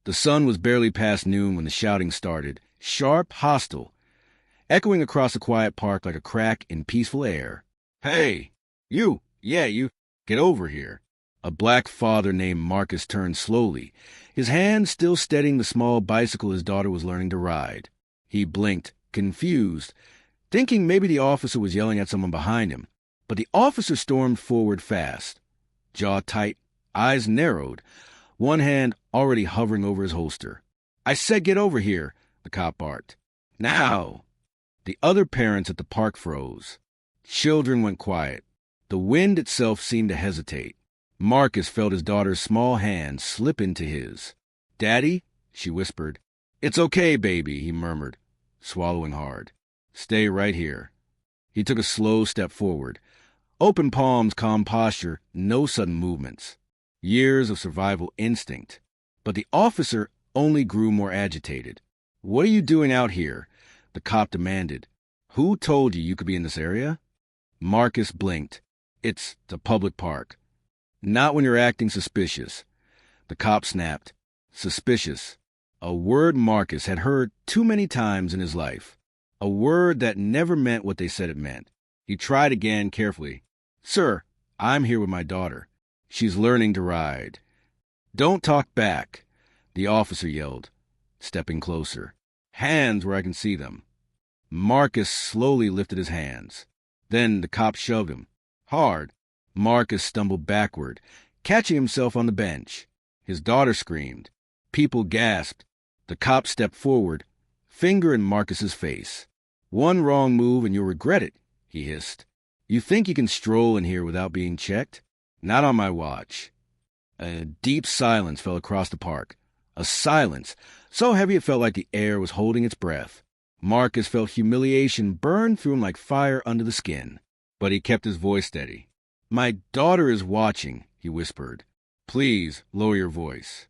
The sun was barely past noon when the shouting started, sharp, hostile, echoing across the quiet park like a crack in peaceful air. "Hey, you! Yeah, you! Get over here!" A black father named Marcus turned slowly, his hand still steadying the small bicycle his daughter was learning to ride. He blinked, confused, thinking maybe the officer was yelling at someone behind him. But the officer stormed forward fast, jaw tight, eyes narrowed, one hand already hovering over his holster. "I said get over here," the cop barked. "Now!" The other parents at the park froze. Children went quiet. The wind itself seemed to hesitate. Marcus felt his daughter's small hand slip into his. "Daddy?" she whispered. "It's okay, baby," he murmured, swallowing hard. "Stay right here." He took a slow step forward. Open palms, calm posture, no sudden movements. Years of survival instinct. But the officer only grew more agitated. "What are you doing out here?" the cop demanded. "Who told you could be in this area?" Marcus blinked. "It's the public park." "Not when you're acting suspicious." The cop snapped. Suspicious. A word Marcus had heard too many times in his life. A word that never meant what they said it meant. He tried again carefully. "Sir, I'm here with my daughter. She's learning to ride." "Don't talk back," the officer yelled, stepping closer. "Hands where I can see them." Marcus slowly lifted his hands. Then the cop shoved him. Hard. Marcus stumbled backward, catching himself on the bench. His daughter screamed. People gasped. The cop stepped forward, finger in Marcus's face. "One wrong move and you'll regret it," he hissed. "You think you can stroll in here without being checked? Not on my watch." A deep silence fell across the park. A silence so heavy it felt like the air was holding its breath. Marcus felt humiliation burn through him like fire under the skin. But he kept his voice steady. "My daughter is watching," he whispered. "Please, lower your voice."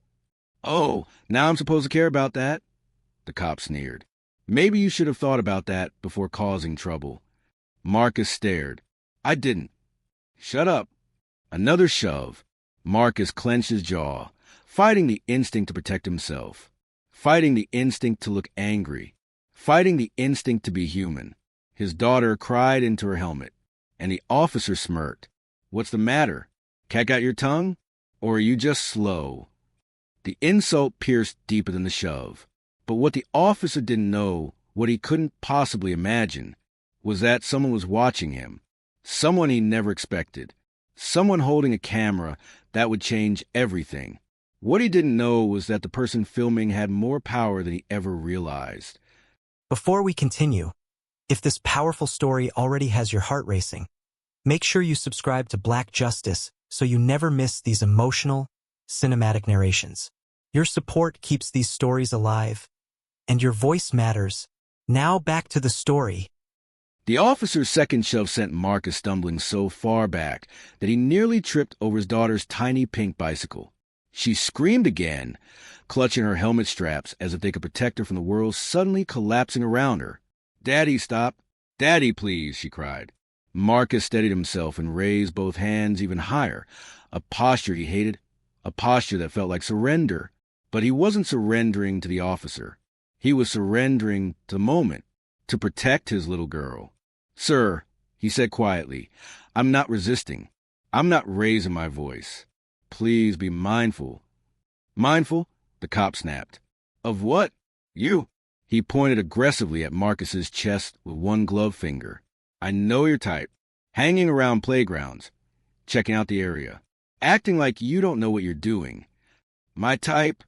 "Oh, now I'm supposed to care about that?" The cop sneered. "Maybe you should have thought about that before causing trouble." Marcus stared. "I didn't." "Shut up." Another shove. Marcus clenched his jaw, fighting the instinct to protect himself, fighting the instinct to look angry, fighting the instinct to be human. His daughter cried into her helmet, and the officer smirked. "What's the matter? Cat got your tongue? Or are you just slow?" The insult pierced deeper than the shove. But what the officer didn't know, what he couldn't possibly imagine, was that someone was watching him. Someone he never expected. Someone holding a camera that would change everything. What he didn't know was that the person filming had more power than he ever realized. Before we continue, if this powerful story already has your heart racing, make sure you subscribe to Black Justice so you never miss these emotional, cinematic narrations. Your support keeps these stories alive, and your voice matters. Now back to the story. The officer's second shove sent Marcus stumbling so far back that he nearly tripped over his daughter's tiny pink bicycle. She screamed again, clutching her helmet straps as if they could protect her from the world suddenly collapsing around her. "Daddy, stop. Daddy, please," she cried. Marcus steadied himself and raised both hands even higher, a posture he hated, a posture that felt like surrender. But he wasn't surrendering to the officer. He was surrendering to the moment, to protect his little girl. "Sir," he said quietly, "I'm not resisting. I'm not raising my voice. Please be mindful." "Mindful?" the cop snapped. "Of what? You?" He pointed aggressively at Marcus's chest with one glove finger. "I know your type. Hanging around playgrounds, checking out the area, acting like you don't know what you're doing." "My type?"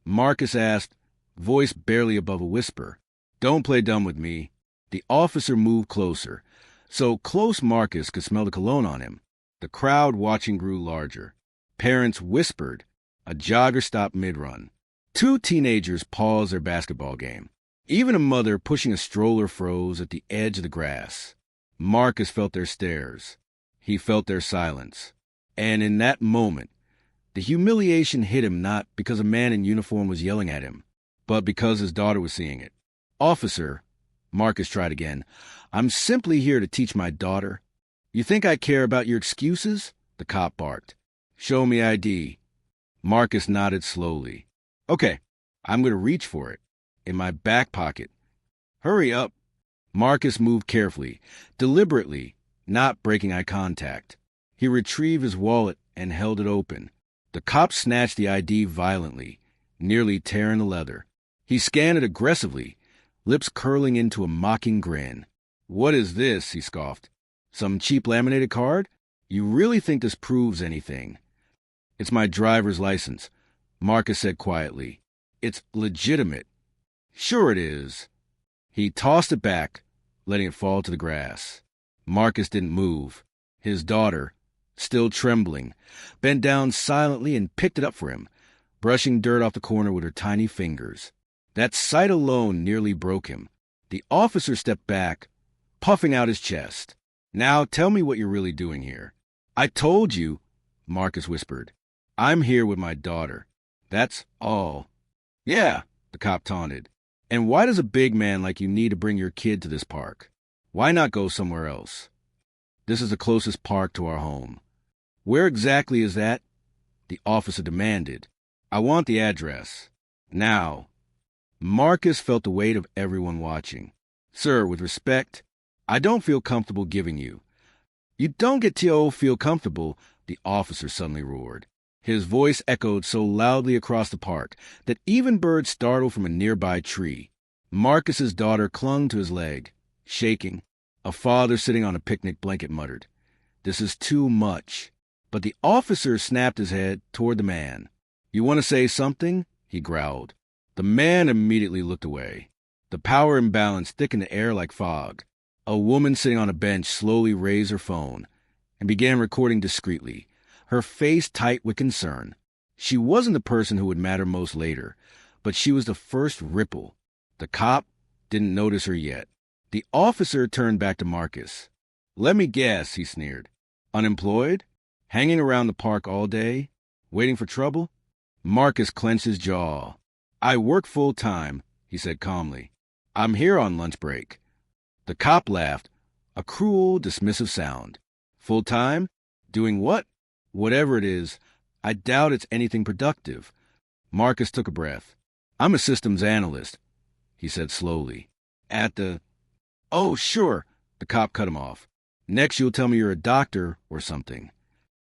Marcus asked, voice barely above a whisper. "Don't play dumb with me." The officer moved closer, so close Marcus could smell the cologne on him. The crowd watching grew larger. Parents whispered. A jogger stopped mid-run. Two teenagers paused their basketball game. Even a mother pushing a stroller froze at the edge of the grass. Marcus felt their stares. He felt their silence. And in that moment, the humiliation hit him not because a man in uniform was yelling at him, but because his daughter was seeing it. "Officer," Marcus tried again, "I'm simply here to teach my daughter." "You think I care about your excuses?" the cop barked. "Show me ID." Marcus nodded slowly. Okay, I'm going to reach for it. In my back pocket. Hurry up. Marcus moved carefully, deliberately, not breaking eye contact. He retrieved his wallet and held it open. The cop snatched the ID violently, nearly tearing the leather. He scanned it aggressively, lips curling into a mocking grin. What is this? He scoffed. Some cheap laminated card? You really think this proves anything? It's my driver's license, Marcus said quietly. It's legitimate. Sure it is. He tossed it back, letting it fall to the grass. Marcus didn't move. His daughter, still trembling, bent down silently and picked it up for him, brushing dirt off the corner with her tiny fingers. That sight alone nearly broke him. The officer stepped back, puffing out his chest. Now tell me what you're really doing here. I told you, Marcus whispered. I'm here with my daughter. That's all. Yeah, the cop taunted. And why does a big man like you need to bring your kid to this park? Why not go somewhere else? This is the closest park to our home. Where exactly is that? The officer demanded. I want the address. Now. Marcus felt the weight of everyone watching. Sir, with respect, I don't feel comfortable giving you. You don't get to feel comfortable, the officer suddenly roared. His voice echoed so loudly across the park that even birds startled from a nearby tree. Marcus's daughter clung to his leg, shaking. A father sitting on a picnic blanket muttered, "This is too much." But the officer snapped his head toward the man. "You want to say something?" he growled. The man immediately looked away. The power imbalance thickened the air like fog. A woman sitting on a bench slowly raised her phone and began recording discreetly, her face tight with concern. She wasn't the person who would matter most later, but she was the first ripple. The cop didn't notice her yet. The officer turned back to Marcus. "Let me guess," he sneered. "Unemployed? Hanging around the park all day? Waiting for trouble?" Marcus clenched his jaw. "I work full-time," he said calmly. "I'm here on lunch break." The cop laughed, a cruel, dismissive sound. "Full-time? Doing what? Whatever it is, I doubt it's anything productive." Marcus took a breath. "I'm a systems analyst," he said slowly. "At the—" "Oh, sure," the cop cut him off. "Next you'll tell me you're a doctor or something."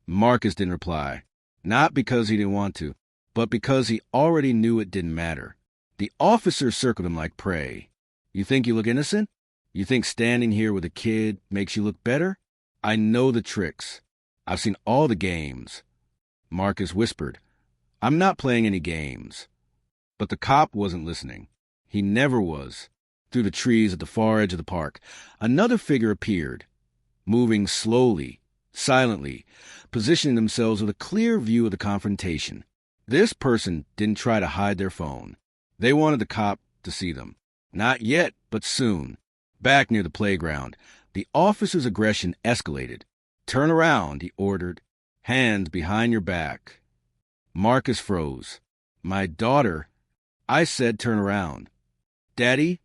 Marcus didn't reply, not because he didn't want to, but because he already knew it didn't matter. The officer circled him like prey. "You think you look innocent? You think standing here with a kid makes you look better? I know the tricks. I've seen all the games." Marcus whispered, "I'm not playing any games." But the cop wasn't listening. He never was. Through the trees at the far edge of the park, another figure appeared, moving slowly, silently, positioning themselves with a clear view of the confrontation. This person didn't try to hide their phone. They wanted the cop to see them. Not yet, but soon. Back near the playground, the officer's aggression escalated. "Turn around," he ordered. "Hands behind your back." Marcus froze. "My daughter—" "I said turn around." "Daddy?"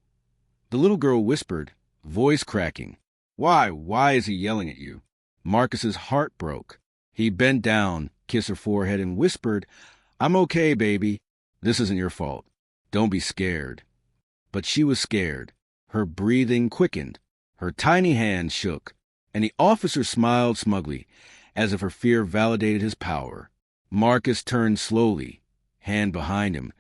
The little girl whispered, voice cracking. Why is he yelling at you?" Marcus's heart broke. He bent down, kissed her forehead, and whispered, "I'm okay, baby. This isn't your fault. Don't be scared." But she was scared. Her breathing quickened. Her tiny hand shook. And the officer smiled smugly, as if her fear validated his power. Marcus turned slowly, hand behind him,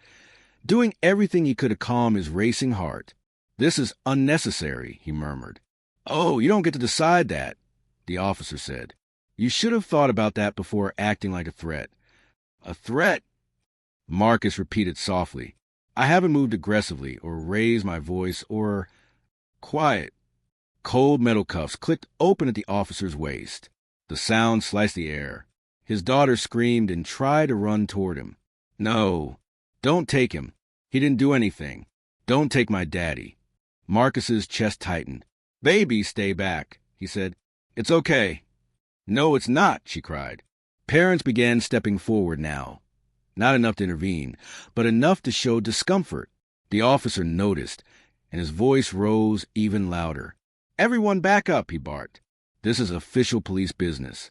doing everything he could to calm his racing heart. "This is unnecessary," he murmured. "Oh, you don't get to decide that," the officer said. "You should have thought about that before acting like a threat." "A threat?" Marcus repeated softly. "I haven't moved aggressively or raised my voice or—" "Quiet." Cold metal cuffs clicked open at the officer's waist. The sound sliced the air. His daughter screamed and tried to run toward him. "No, don't take him. He didn't do anything. Don't take my daddy." Marcus's chest tightened. "Baby, stay back," he said. "It's okay." "No, it's not," she cried. Parents began stepping forward now. Not enough to intervene, but enough to show discomfort. The officer noticed, and his voice rose even louder. "Everyone back up," he barked. "This is official police business."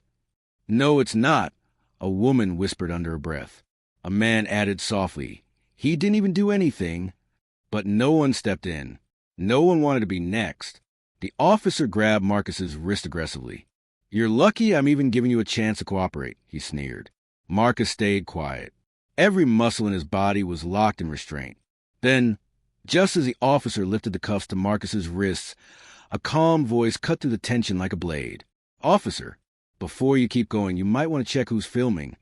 "No, it's not," a woman whispered under her breath. A man added softly, He didn't even do anything, but no one stepped in. No one wanted to be next. The officer grabbed Marcus's wrist aggressively. "You're lucky I'm even giving you a chance to cooperate," he sneered. Marcus stayed quiet. Every muscle in his body was locked in restraint. Then, just as the officer lifted the cuffs to Marcus's wrists, a calm voice cut through the tension like a blade. "Officer, before you keep going, you might want to check who's filming."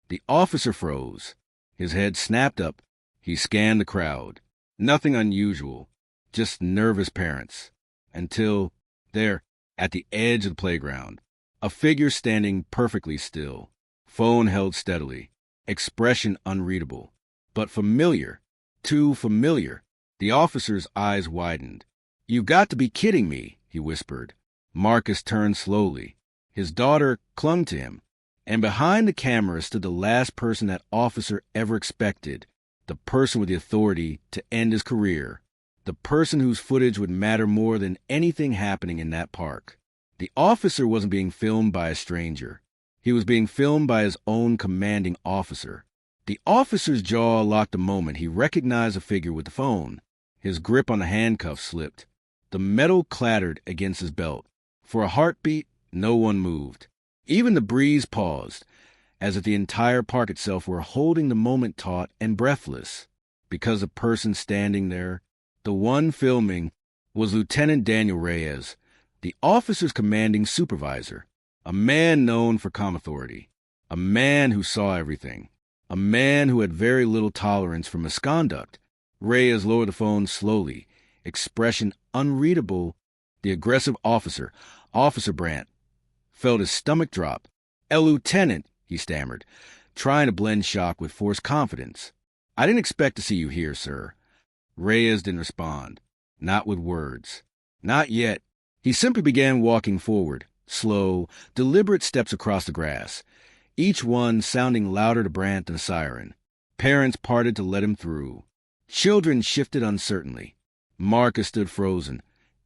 The officer froze. His head snapped up. He scanned the crowd. Nothing unusual, just nervous parents. Until, there, at the edge of the playground, a figure standing perfectly still, phone held steadily, expression unreadable, but familiar, too familiar. The officer's eyes widened. "You've got to be kidding me," he whispered. Marcus turned slowly. His daughter clung to him, and behind the camera stood the last person that officer ever expected, the person with the authority to end his career, the person whose footage would matter more than anything happening in that park. The officer wasn't being filmed by a stranger. He was being filmed by his own commanding officer. The officer's jaw locked the moment he recognized a figure with the phone. His grip on the handcuff slipped. The metal clattered against his belt. For a heartbeat, no one moved. Even the breeze paused, as if the entire park itself were holding the moment taut and breathless. Because the person standing there, the one filming, was Lieutenant Daniel Reyes, the officer's commanding supervisor, a man known for calm authority, a man who saw everything, a man who had very little tolerance for misconduct. Reyes lowered the phone slowly, expression unreadable. The aggressive officer, Officer Brandt, felt his stomach drop. "Lieutenant," he stammered, trying to blend shock with forced confidence. "I didn't expect to see you here, sir." Reyes didn't respond, not with words. Not yet. He simply began walking forward, slow, deliberate steps across the grass, each one sounding louder to Brandt than a siren. Parents parted to let him through. Children shifted uncertainly. Marcus stood frozen,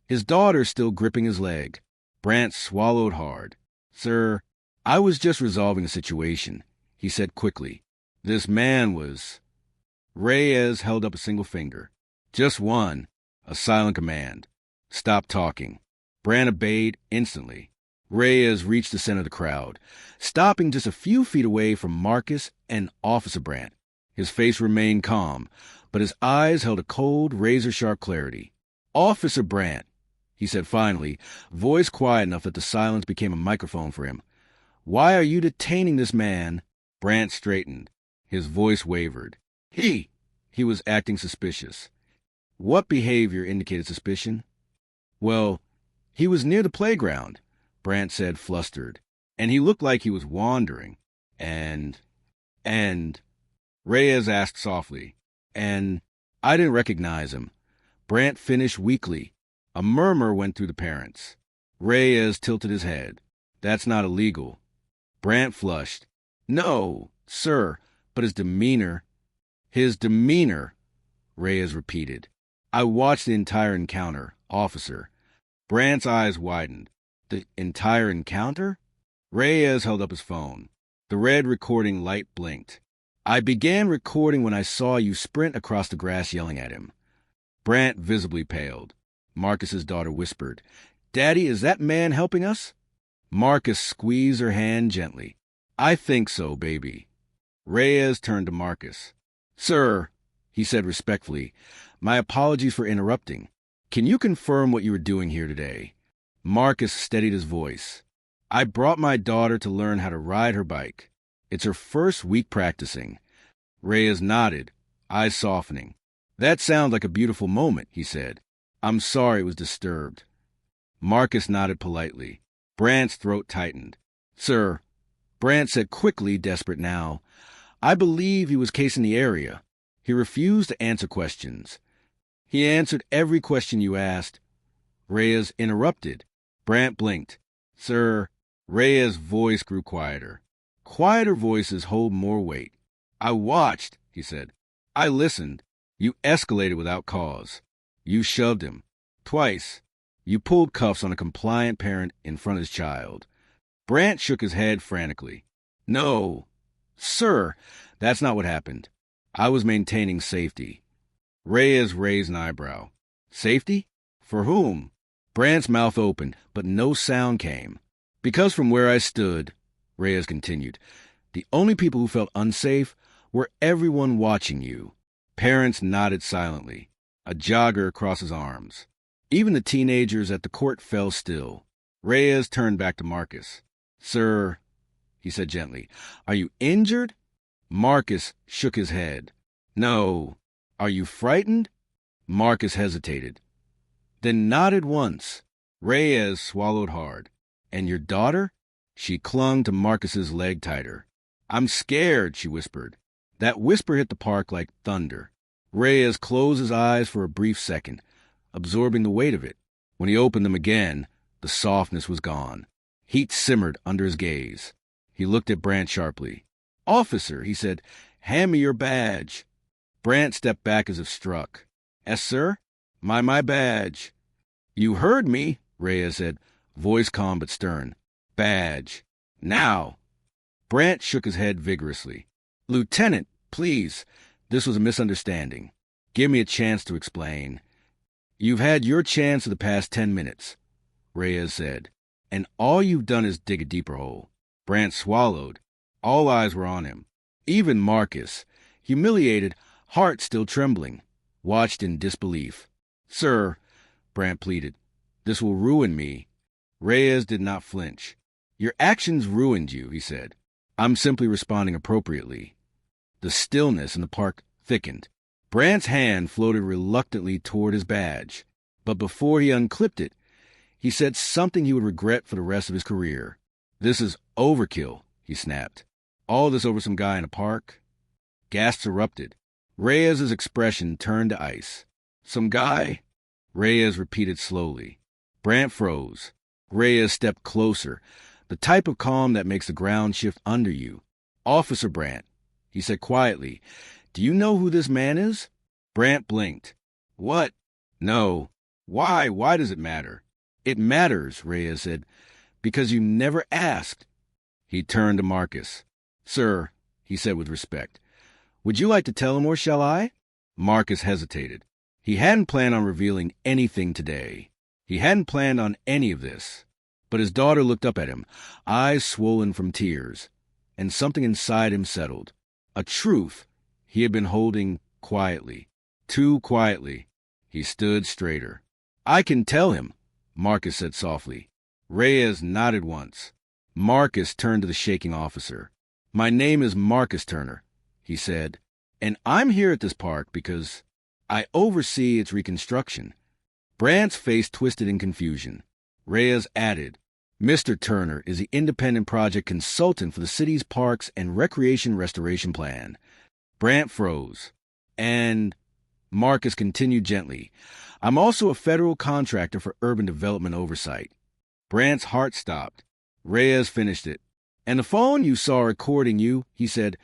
his daughter still gripping his leg. Brandt swallowed hard. "Sir, I was just resolving a situation," he said quickly. "This man was—" Reyes held up a single finger. Just one, a silent command. "Stop talking." Brandt obeyed instantly. Reyes reached the center of the crowd, stopping just a few feet away from Marcus and Officer Brandt. His face remained calm, but his eyes held a cold, razor-sharp clarity. "Officer Brandt," he said finally, voice quiet enough that the silence became a microphone for him. "Why are you detaining this man?" Brandt straightened. His voice wavered. He was acting suspicious. What behavior indicated suspicion? "Well, he was near the playground," Brandt said, flustered, "and he looked like he was wandering. And Reyes asked softly, "And I didn't recognize him." Brandt finished weakly. A murmur went through the parents. Reyes tilted his head. "That's not illegal." Brandt flushed. "No, sir, but his demeanor—" "His demeanor," Reyes repeated. "I watched the entire encounter, officer." Brandt's eyes widened. "The entire encounter?" Reyes held up his phone. The red recording light blinked. "I began recording when I saw you sprint across the grass yelling at him." Brandt visibly paled. Marcus's daughter whispered, "Daddy, is that man helping us?" Marcus squeezed her hand gently. "I think so, baby." Reyes turned to Marcus. "Sir," he said respectfully, "my apologies for interrupting. Can you confirm what you were doing here today?" Marcus steadied his voice. "I brought my daughter to learn how to ride her bike. It's her first week practicing." Reyes nodded, eyes softening. "That sounds like a beautiful moment," he said. "I'm sorry it was disturbed." Marcus nodded politely. Brandt's throat tightened. "Sir," Brandt said quickly, desperate now, "I believe he was casing the area. He refused to answer questions." "He answered every question you asked." Reyes interrupted. Brandt blinked. "Sir," Reyes' voice grew quieter. Quieter voices hold more weight. "I watched," he said. "I listened. You escalated without cause. You shoved him. Twice. You pulled cuffs on a compliant parent in front of his child." Brandt shook his head frantically. "No, sir, that's not what happened. I was maintaining safety. Reyes raised an eyebrow. Safety? For whom? Brandt's mouth opened, but no sound came. Because from where I stood, Reyes continued, the only people who felt unsafe were everyone watching you. Parents nodded silently. A jogger across his arms. Even the teenagers at the court fell still. Reyes turned back to Marcus. Sir, he said gently, are you injured? Marcus shook his head. No. Are you frightened? Marcus hesitated. Then nodded once. Reyes swallowed hard. And your daughter? She clung to Marcus's leg tighter. I'm scared, she whispered. That whisper hit the park like thunder. Reyes closed his eyes for a brief second, absorbing the weight of it. When he opened them again, the softness was gone. Heat simmered under his gaze. He looked at Brandt sharply. Officer, he said, hand me your badge. Brandt stepped back as if struck. Yes, sir? My badge. You heard me, Reyes said, voice calm but stern. Badge. Now. Brandt shook his head vigorously. Lieutenant, please. This was a misunderstanding. Give me a chance to explain. You've had your chance for the past 10 minutes, Reyes said, and all you've done is dig a deeper hole. Brandt swallowed. All eyes were on him. Even Marcus, humiliated, heart still trembling, watched in disbelief. Sir, Brandt pleaded, this will ruin me. Reyes did not flinch. Your actions ruined you, he said. I'm simply responding appropriately. The stillness in the park thickened. Brandt's hand floated reluctantly toward his badge, but before he unclipped it, he said something he would regret for the rest of his career. This is overkill, he snapped. All this over some guy in a park? Gasps erupted. Reyes's expression turned to ice. Some guy? Reyes repeated slowly. Brandt froze. Reyes stepped closer, the type of calm that makes the ground shift under you. Officer Brandt, he said quietly, do you know who this man is? Brandt blinked. What? No. Why? Why does it matter? It matters, Reyes said, because you never asked. He turned to Marcus. Sir, he said with respect, would you like to tell him or shall I? Marcus hesitated. He hadn't planned on revealing anything today. He hadn't planned on any of this. But his daughter looked up at him, eyes swollen from tears, and something inside him settled. A truth he had been holding quietly, too quietly. He stood straighter. I can tell him, Marcus said softly. Reyes nodded once. Marcus turned to the shaking officer. My name is Marcus Turner, he said, and I'm here at this park because I oversee its reconstruction. Brandt's face twisted in confusion. Reyes added, Mr. Turner is the independent project consultant for the city's parks and recreation restoration plan. Brandt froze. And Marcus continued gently, I'm also a federal contractor for urban development oversight. Brandt's heart stopped. Reyes finished it. And the phone you saw recording you, he said,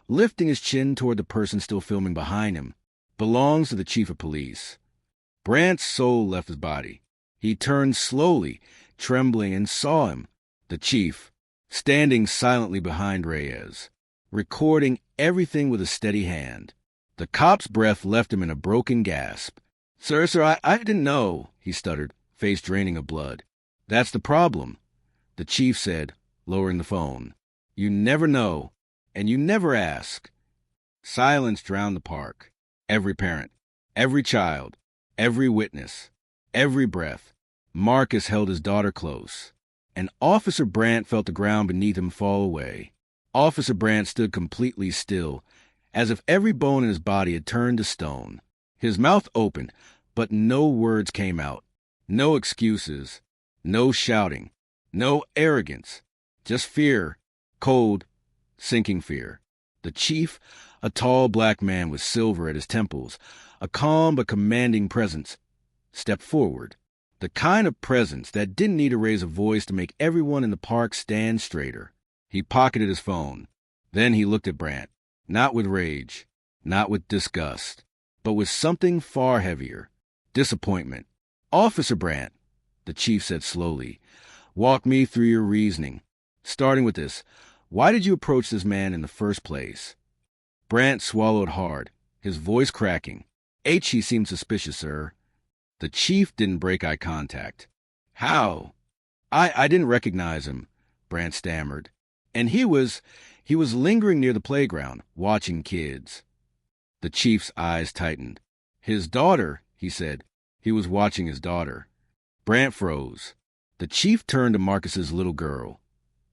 lifting his chin toward the person still filming behind him, belongs to the chief of police. Brandt's soul left his body. He turned slowly, trembling, and saw him, the chief, standing silently behind Reyes, recording everything with a steady hand. The cop's breath left him in a broken gasp. Sir, I didn't know, he stuttered, face draining of blood. That's the problem, the chief said, lowering the phone. You never know, and you never ask. Silence drowned the park. Every parent, every child, every witness, every breath. Marcus held his daughter close, and Officer Brandt felt the ground beneath him fall away. Officer Brandt stood completely still, as if every bone in his body had turned to stone. His mouth opened, but no words came out. No excuses, no shouting, no arrogance, just fear, cold, sinking fear. The chief, a tall black man with silver at his temples, a calm but commanding presence, stepped forward. The kind of presence that didn't need to raise a voice to make everyone in the park stand straighter. He pocketed his phone. Then he looked at Brandt, not with rage, not with disgust, but with something far heavier, disappointment. Officer Brandt, the chief said slowly, walk me through your reasoning. Starting with this, why did you approach this man in the first place? Brant swallowed hard, his voice cracking. He seemed suspicious, sir. The chief didn't break eye contact. How? I didn't recognize him, Brant stammered. And he was lingering near the playground, watching kids. The chief's eyes tightened. His daughter, he said. He was watching his daughter. Brant froze. The chief turned to Marcus's little girl,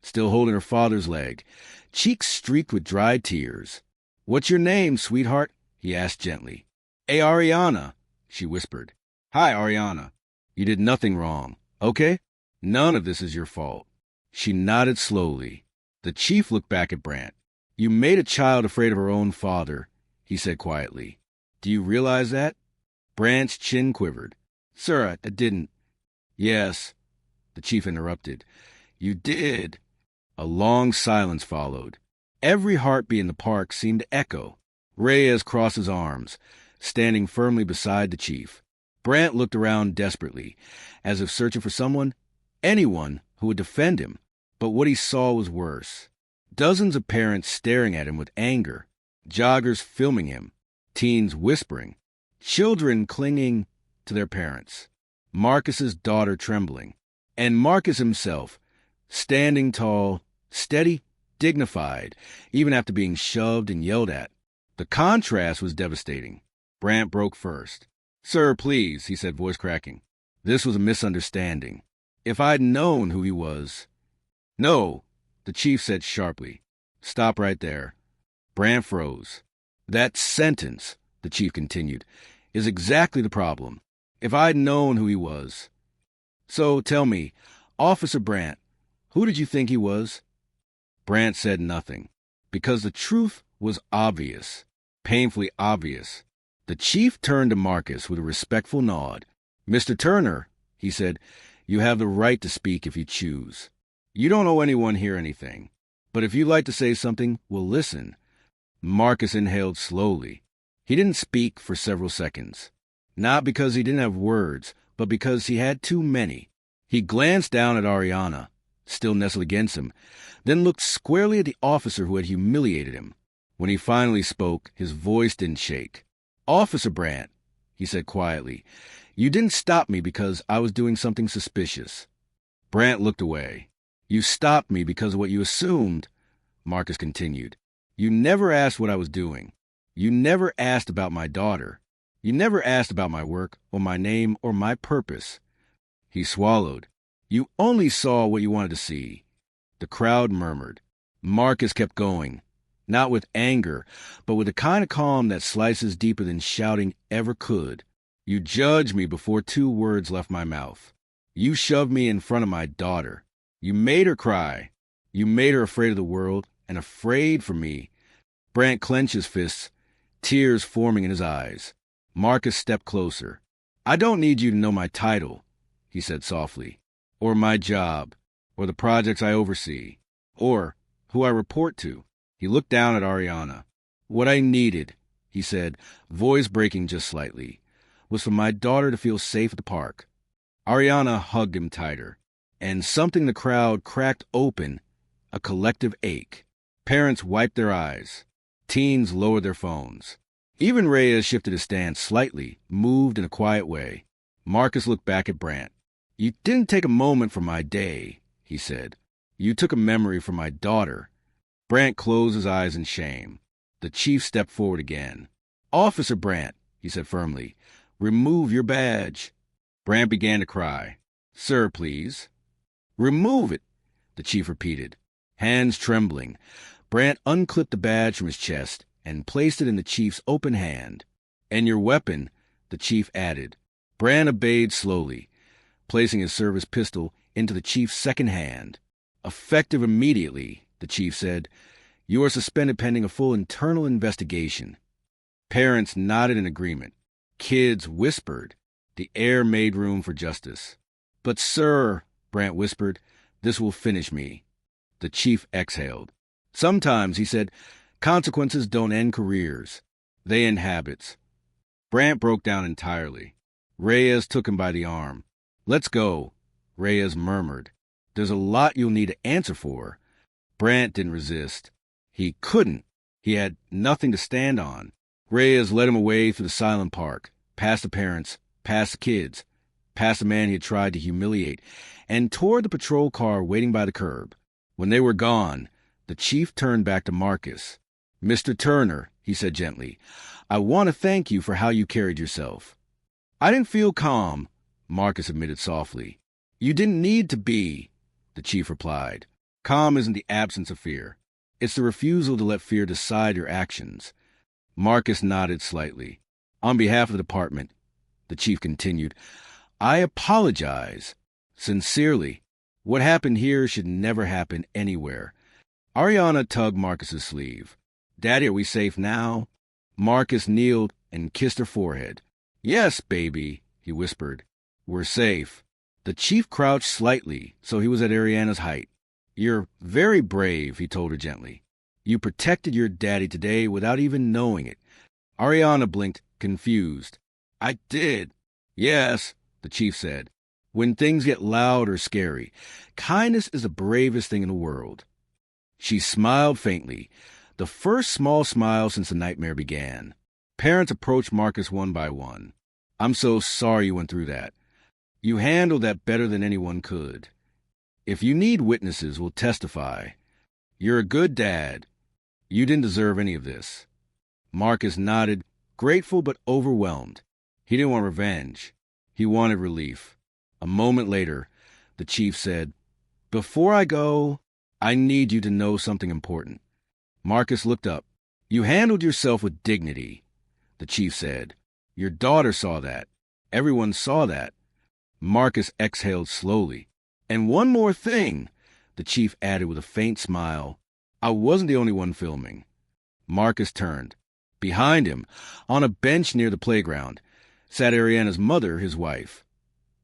still holding her father's leg, cheeks streaked with dried tears. "What's your name, sweetheart?" he asked gently. "Hey, Ariana," she whispered. "Hi, Ariana. You did nothing wrong, okay? None of this is your fault." She nodded slowly. The chief looked back at Brant. "You made a child afraid of her own father," he said quietly. "Do you realize that?" Brant's chin quivered. "Sir, I didn't." "Yes," the chief interrupted. "You did." A long silence followed. Every heartbeat in the park seemed to echo. Reyes crossed his arms, standing firmly beside the chief. Brant looked around desperately, as if searching for someone, anyone, who would defend him. But what he saw was worse. Dozens of parents staring at him with anger, joggers filming him, teens whispering, children clinging to their parents, Marcus's daughter trembling, and Marcus himself, standing tall, steady, dignified, even after being shoved and yelled at. The contrast was devastating. Brant broke first. "Sir, please," he said, voice cracking. "This was a misunderstanding. If I'd known who he was—" "No," the chief said sharply. "Stop right there." Brant froze. "That sentence," the chief continued, "is exactly the problem. If I'd known who he was. So tell me, Officer Brant, who did you think he was?" Brant said nothing, because the truth was obvious, painfully obvious. The chief turned to Marcus with a respectful nod. "Mr. Turner," he said, "you have the right to speak if you choose. You don't owe anyone here anything. But if you'd like to say something, we'll listen." Marcus inhaled slowly. He didn't speak for several seconds. Not because he didn't have words, but because he had too many. He glanced down at Ariana, still nestled against him, then looked squarely at the officer who had humiliated him. When he finally spoke, his voice didn't shake. "Officer Brant," he said quietly, "you didn't stop me because I was doing something suspicious." Brant looked away. "You stopped me because of what you assumed," Marcus continued. "You never asked what I was doing. You never asked about my daughter. You never asked about my work or my name or my purpose." He swallowed. "You only saw what you wanted to see." The crowd murmured. Marcus kept going, not with anger, but with the kind of calm that slices deeper than shouting ever could. "You judged me before 2 words left my mouth. You shoved me in front of my daughter. You made her cry. You made her afraid of the world and afraid for me." Brant clenched his fists, tears forming in his eyes. Marcus stepped closer. "I don't need you to know my title," he said softly, "or my job, or the projects I oversee, or who I report to." He looked down at Ariana. "What I needed," he said, voice breaking just slightly, "was for my daughter to feel safe at the park." Ariana hugged him tighter, and something in the crowd cracked open, a collective ache. Parents wiped their eyes. Teens lowered their phones. Even Reyes shifted his stance slightly, moved in a quiet way. Marcus looked back at Brant. "You didn't take a moment from my day," he said. "You took a memory from my daughter." Brant closed his eyes in shame. The chief stepped forward again. "Officer Brant," he said firmly, "remove your badge." Brant began to cry. "Sir, please." "Remove it," the chief repeated. Hands trembling, Brant unclipped the badge from his chest and placed it in the chief's open hand. "And your weapon," the chief added. Brant obeyed slowly, placing his service pistol into the chief's second hand. "Effective immediately," the chief said. "You are suspended pending a full internal investigation." Parents nodded in agreement. Kids whispered. The air made room for justice. "But, sir," Brant whispered, "this will finish me." The chief exhaled. "Sometimes," he said, "consequences don't end careers. They end habits." Brant broke down entirely. Reyes took him by the arm. "Let's go," Reyes murmured. "There's a lot you'll need to answer for." Brant didn't resist. He couldn't. He had nothing to stand on. Reyes led him away through the silent park, past the parents, past the kids, past the man he had tried to humiliate, and toward the patrol car waiting by the curb. When they were gone, the chief turned back to Marcus. "Mr. Turner," he said gently, "I want to thank you for how you carried yourself." "I didn't feel calm," Marcus admitted softly. "You didn't need to be," the chief replied. "Calm isn't the absence of fear. It's the refusal to let fear decide your actions." Marcus nodded slightly. "On behalf of the department," the chief continued, "I apologize. Sincerely. What happened here should never happen anywhere." Ariana tugged Marcus's sleeve. "Daddy, are we safe now?" Marcus kneeled and kissed her forehead. "Yes, baby," he whispered. "We're safe." The chief crouched slightly, so he was at Ariana's height. "You're very brave," he told her gently. "You protected your daddy today without even knowing it." Ariana blinked, confused. "I did." "Yes," the chief said. "When things get loud or scary, kindness is the bravest thing in the world." She smiled faintly, the first small smile since the nightmare began. Parents approached Marcus one by one. "I'm so sorry you went through that. You handled that better than anyone could. If you need witnesses, we'll testify. You're a good dad. You didn't deserve any of this." Marcus nodded, grateful but overwhelmed. He didn't want revenge. He wanted relief. A moment later, the chief said, "Before I go, I need you to know something important." Marcus looked up. "You handled yourself with dignity," the chief said. "Your daughter saw that. Everyone saw that." Marcus exhaled slowly. "And one more thing," the chief added with a faint smile. "I wasn't the only one filming." Marcus turned. Behind him, on a bench near the playground, sat Ariana's mother, his wife.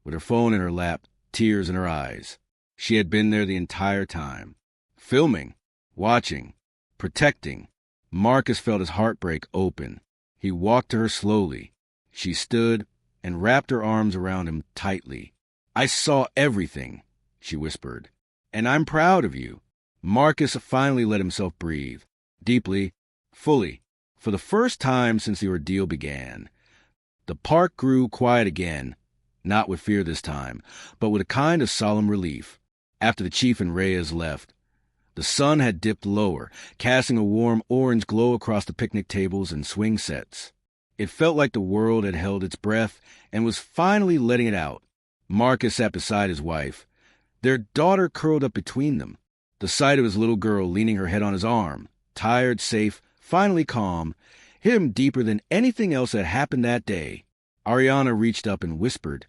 With her phone in her lap, tears in her eyes. She had been there the entire time. Filming, watching, protecting. Marcus felt his heart break open. He walked to her slowly. She stood and wrapped her arms around him tightly. "I saw everything," she whispered. "And I'm proud of you." Marcus finally let himself breathe. Deeply, fully, for the first time since the ordeal began. The park grew quiet again, not with fear this time, but with a kind of solemn relief. After the chief and Reyes left, the sun had dipped lower, casting a warm orange glow across the picnic tables and swing sets. It felt like the world had held its breath and was finally letting it out. Marcus sat beside his wife, their daughter curled up between them. The sight of his little girl leaning her head on his arm, tired, safe, finally calm, hit him deeper than anything else that happened that day. Ariana reached up and whispered,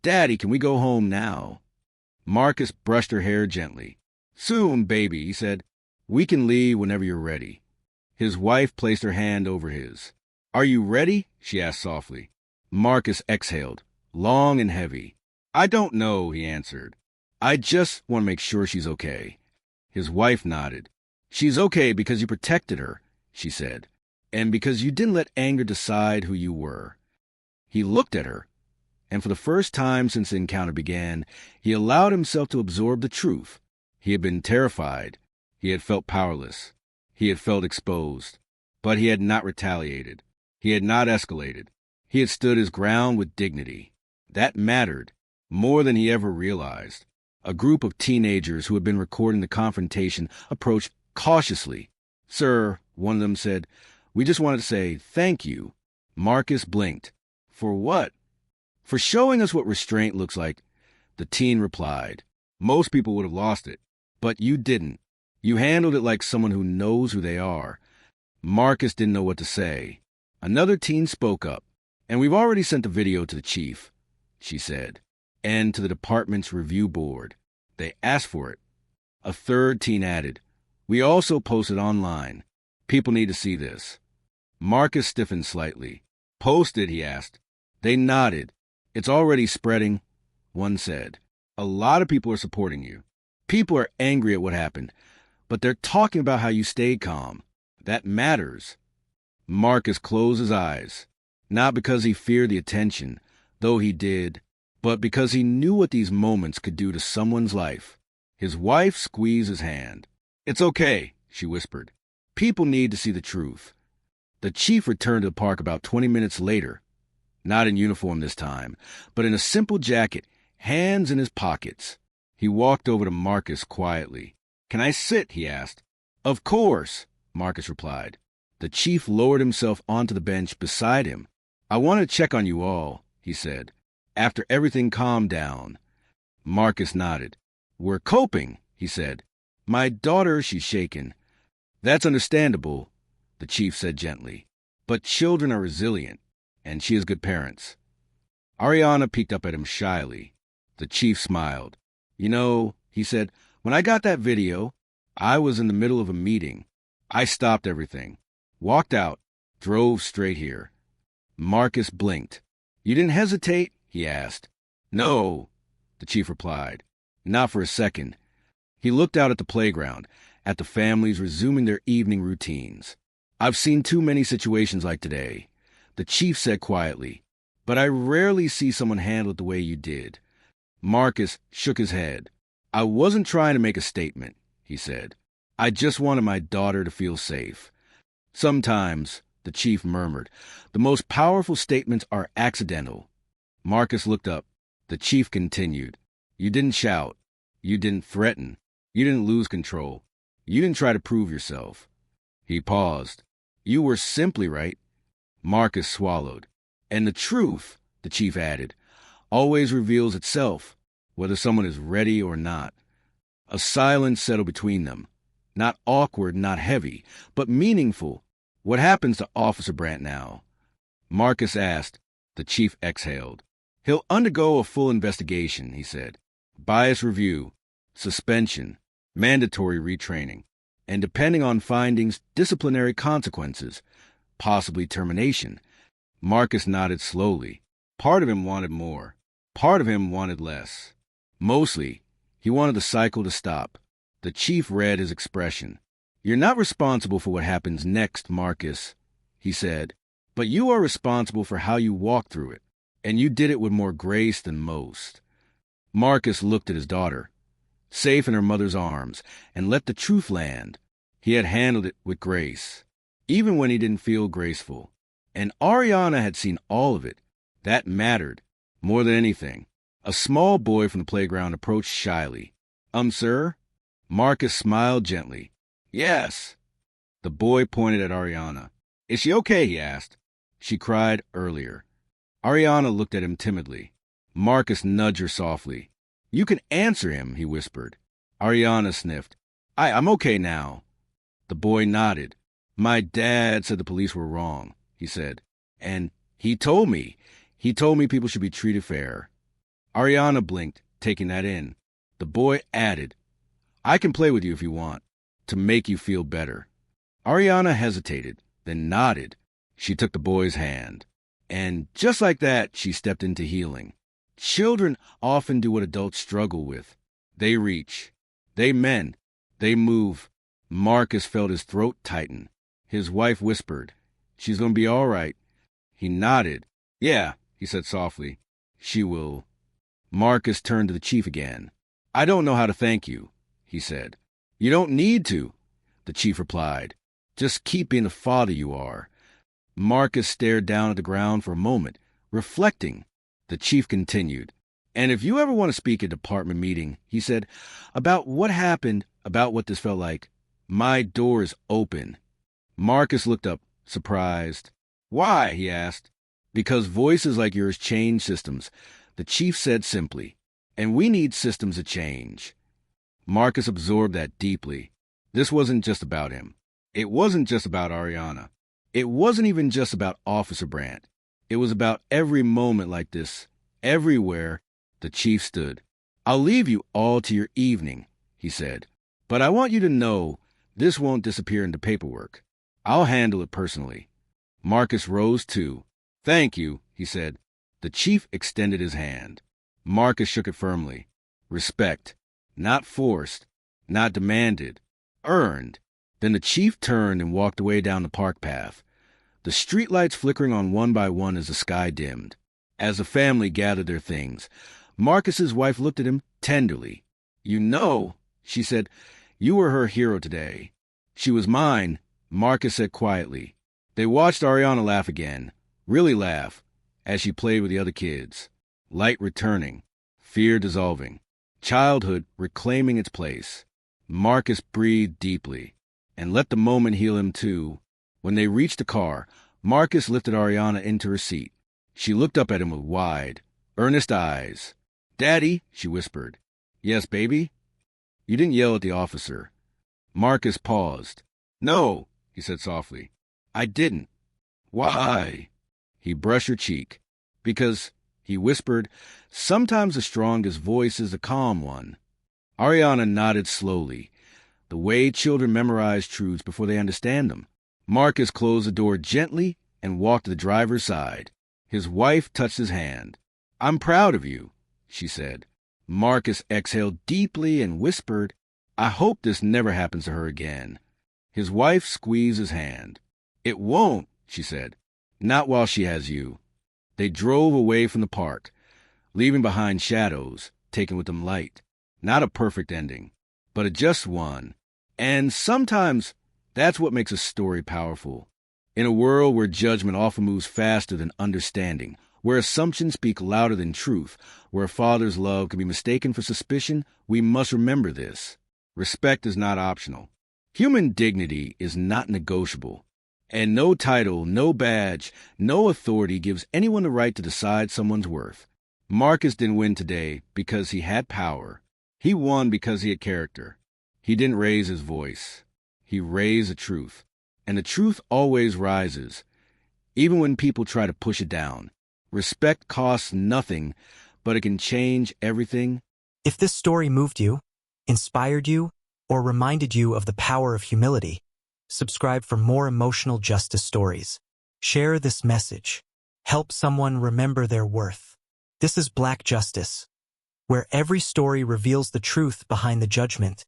"Daddy, can we go home now?" Marcus brushed her hair gently. "Soon, baby," he said. "We can leave whenever you're ready." His wife placed her hand over his. "Are you ready?" she asked softly. Marcus exhaled, long and heavy. "I don't know," he answered. "I just want to make sure she's okay." His wife nodded. "She's okay because you protected her," she said, "and because you didn't let anger decide who you were." He looked at her, and for the first time since the encounter began, he allowed himself to absorb the truth. He had been terrified. He had felt powerless. He had felt exposed. But he had not retaliated. He had not escalated. He had stood his ground with dignity. That mattered, more than he ever realized. A group of teenagers who had been recording the confrontation approached cautiously. "Sir," one of them said, "we just wanted to say thank you." Marcus blinked. "For what?" "For showing us what restraint looks like," the teen replied. "Most people would have lost it, but you didn't. You handled it like someone who knows who they are." Marcus didn't know what to say. Another teen spoke up. "And we've already sent the video to the chief," she said, "and to the department's review board. They asked for it." A third teen added, "We also posted online. People need to see this." Marcus stiffened slightly. "Posted?" he asked. They nodded. "It's already spreading," one said. "A lot of people are supporting you. People are angry at what happened, but they're talking about how you stayed calm. That matters." Marcus closed his eyes, not because he feared the attention, though he did, but because he knew what these moments could do to someone's life. His wife squeezed his hand. "It's okay," she whispered. People need to see the truth. The chief returned to the park about 20 minutes later, not in uniform this time, but in a simple jacket, hands in his pockets. He walked over to Marcus quietly. "Can I sit?" he asked. "Of course," Marcus replied. The chief lowered himself onto the bench beside him. "I want to check on you all," he said, "after everything calmed down." Marcus nodded. "We're coping," he said. "My daughter, she's shaken." "That's understandable," the chief said gently. "But children are resilient, and she has good parents." Ariana peeked up at him shyly. The chief smiled. "You know," he said, "when I got that video, I was in the middle of a meeting. I stopped everything, walked out, drove straight here." Marcus blinked. "You didn't hesitate?" he asked. "No," the chief replied. "Not for a second." He looked out at the playground, at the families resuming their evening routines. "I've seen too many situations like today," the chief said quietly, "but I rarely see someone handle it the way you did." Marcus shook his head. "I wasn't trying to make a statement," he said. "I just wanted my daughter to feel safe." "Sometimes," the chief murmured, "the most powerful statements are accidental." Marcus looked up. The chief continued. "You didn't shout. You didn't threaten. You didn't lose control. You didn't try to prove yourself." He paused. "You were simply right." Marcus swallowed. "And the truth," the chief added, "always reveals itself, whether someone is ready or not." A silence settled between them. Not awkward, not heavy, but meaningful. "What happens to Officer Brandt now?" Marcus asked. The chief exhaled. "He'll undergo a full investigation," he said. "Bias review, suspension, mandatory retraining, and depending on findings, disciplinary consequences, possibly termination." Marcus nodded slowly. Part of him wanted more. Part of him wanted less. Mostly, he wanted the cycle to stop. The chief read his expression. "You're not responsible for what happens next, Marcus," he said, "but you are responsible for how you walk through it, and you did it with more grace than most." Marcus looked at his daughter, safe in her mother's arms, and let the truth land. He had handled it with grace, even when he didn't feel graceful. And Ariana had seen all of it. That mattered more than anything. A small boy from the playground approached shyly. Sir?" Marcus smiled gently. "Yes." The boy pointed at Ariana. "Is she okay?" he asked. "She cried earlier." Ariana looked at him timidly. Marcus nudged her softly. "You can answer him," he whispered. Ariana sniffed. I'm okay now." The boy nodded. "My dad said the police were wrong," he said. "And he told me people should be treated fair." Ariana blinked, taking that in. The boy added, "I can play with you if you want, to make you feel better." Ariana hesitated, then nodded. She took the boy's hand. And just like that, she stepped into healing. Children often do what adults struggle with. They reach. They mend. They move. Marcus felt his throat tighten. His wife whispered, "She's going to be all right." He nodded. "Yeah," he said softly. "She will." Marcus turned to the chief again. "I don't know how to thank you," he said. "You don't need to," the chief replied. "Just keep being the father you are." Marcus stared down at the ground for a moment, reflecting. The chief continued. "And if you ever want to speak at a department meeting," he said, "about what happened, about what this felt like, my door is open." Marcus looked up, surprised. "Why?" he asked. "Because voices like yours change systems," the chief said simply. "And we need systems to change." Marcus absorbed that deeply. This wasn't just about him. It wasn't just about Ariana. It wasn't even just about Officer Brandt. It was about every moment like this. Everywhere. The chief stood. "I'll leave you all to your evening," he said. "But I want you to know this won't disappear into paperwork. I'll handle it personally." Marcus rose too. "Thank you," he said. The chief extended his hand. Marcus shook it firmly. Respect. Not forced. Not demanded. Earned. Then the chief turned and walked away down the park path, the streetlights flickering on one by one as the sky dimmed. As the family gathered their things, Marcus's wife looked at him tenderly. "You know," she said, "you were her hero today. She was mine Marcus said quietly. They watched Ariana laugh again, really laugh, as she played with the other kids. Light returning, fear dissolving, childhood reclaiming its place. Marcus breathed deeply and let the moment heal him too. When they reached the car, Marcus lifted Ariana into her seat. She looked up at him with wide, earnest eyes. "Daddy," she whispered. "Yes, baby?" "You didn't yell at the officer." Marcus paused. "No," he said softly. "I didn't." "Why?" He brushed her cheek. "Because," he whispered, "sometimes the strongest voice is the calm one." Ariana nodded slowly, the way children memorize truths before they understand them. Marcus closed the door gently and walked to the driver's side. His wife touched his hand. "I'm proud of you," she said. Marcus exhaled deeply and whispered, "I hope this never happens to her again." His wife squeezed his hand. "It won't," she said. "Not while she has you." They drove away from the park, leaving behind shadows, taking with them light. Not a perfect ending, but a just one. And sometimes that's what makes a story powerful. In a world where judgment often moves faster than understanding, where assumptions speak louder than truth, where a father's love can be mistaken for suspicion, we must remember this. Respect is not optional. Human dignity is not negotiable. And no title, no badge, no authority gives anyone the right to decide someone's worth. Marcus didn't win today because he had power. He won because he had character. He didn't raise his voice. He raised the truth. And the truth always rises, even when people try to push it down. Respect costs nothing, but it can change everything. If this story moved you, inspired you, or reminded you of the power of humility, subscribe for more emotional justice stories. Share this message. Help someone remember their worth. This is Black Justice, where every story reveals the truth behind the judgment